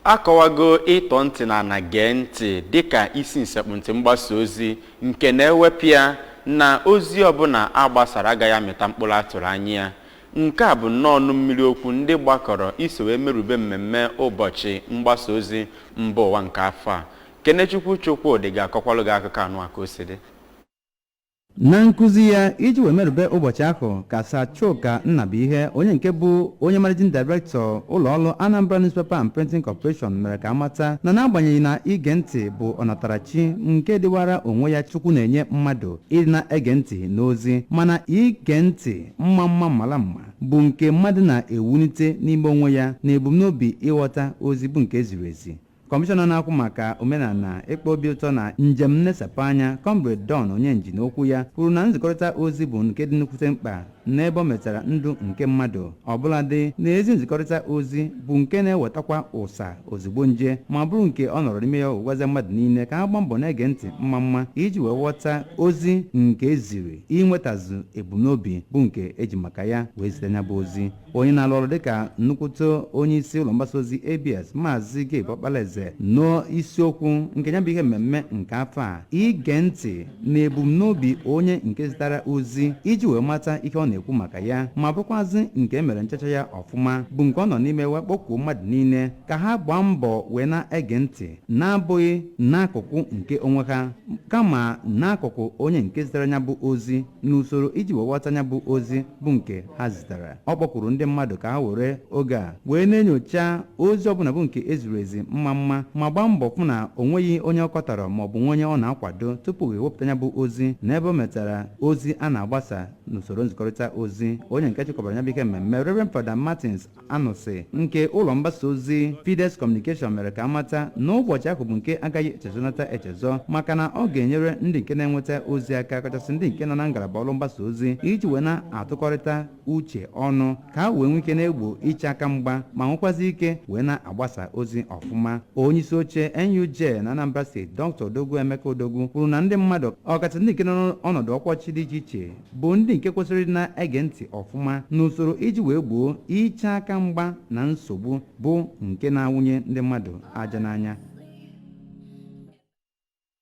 akọwago ịtọ ntị na ana gee ntị dịka isi nsekpụntị mgbasa ozi nke na-ewepụ ya na ozi ọbụla agbasara agaghị amịta mkpụrụ atụrụ anya ya. Nke a bụ nnọọ mmiri okwu ndị gbakọrọ iso wee merube mmemme ụbọchị mgbasa ozi mba ụwa nke afọ a. Kenechukwu Chukwudị ga-akọkwalụ gị akụkọ anụ aka o si dị. Na nkuzi ya iji wee merube ụbọchị ahụ ka Chuka Nnabuihe onye nke bụ onye managing director ụlọọrụ Anambra Newspaper and Printing Corporation mere ka amata na n'agbanyeghị na ige ntị bụ ọnatarachi nke dịwara onwe ya Chukwu na-enye mmadụ ịdị na-ege ntị n'ozi, mana ige ntị mma bụ nke mmadụ na-ewulite n'ime onwe ya na ebumnobi ịghọta ozi bụ nke ziri ezi. Kọmishọna na-akwụ maka omenala ịkpọ obi ụtọ na njem nnesapụ anya Comrade Don Onyenji n'okwu ya kwuru na nzikọrịta ozi bụ nke dị nnukwute mkpa n'ebe o metara ndụ nke mmadụ ọbụladị na ezi nzikọrịta ozi bụ nke na-ewetakwa ụsa ozugbo nje ma bụrụ nke ọ nọrọ n'ime ya gwazie mmadụ niile ka ha gbaa mbọ na-ege ntị mma iji wee ghọta ozi nke eziri inwetazu ebumnobi bụ nke eji maka ya wee zite ya bụ ozi. Onye na-alụ ọrụ dịka nnukwute onye isi ụlọ mgbasa ozi ABS Maazị Gabe Okpalaeze n'isiokwu nke ya bụ ihe mmemme nke afọ a ige ntị na ebumnobi onye nke zitara ozi iji wee mata ihe ọ na-ekwu maka ya ma bụkwazị nke emere nchacha ya ọfụma bụ nke ọ nọ n'ime wee kpọkuo mmadụ niile ka ha gbaa mbọ wee na-ege ntị na-abụghị n'akụkụ nke onwe ha kama n'akụkụ onye nke zitere ya bụ ozi n'usoro iji wee ghọta ya bụ ozi bụ nke ha zitere. Ọ kpọkwuru ndị mmadụ ka ha were oge a wee na-enyocha ozi ọbụla bụ nke ezuru ezi mma ma gbaa mbọ fụ na o nweghị onye ọ kọtara maọbụ onye ọ na-akwado tupu ewepụta ya bụ ozi n'ebe o metara ozi a na-agbasa n'usoro nzikọrịta ozi. Onye nke chịkọbara ya bụ ihe mmemme Reverend Father Martins Anụsị nke ụlọ mgbasa ozi Fides Communication mere ka amata na ụbọchị ahụ bụ nke agaghị echezonata echezọ maka na ọ ga-enyere ndị nke na-enweta ozi aka kachasị ndị nke nọ na ngalaba ọrụ mgbasa ozi iji wee na-atụkọrịta uche ọnụ ka ha wee nwee ike na-egbo iche aka mgba ma nwekwazi ike wee na-agbasa ozi ọfụma. Onye isi oche NUJ na Anambra Steeti Dr. Odogwu Emeka Odogwu kwuru na ndị mmadụ ọkachasị ndị nke nọ n'ọnọdụ ọkọchị dị iche iche bụ ndị nke kwesịrị na-ege ntị ọfụma n'usoro iji wee gboo iche aka mgba na nsogbu bụ nke na-awụnye ndị mmadụ aja n'anya.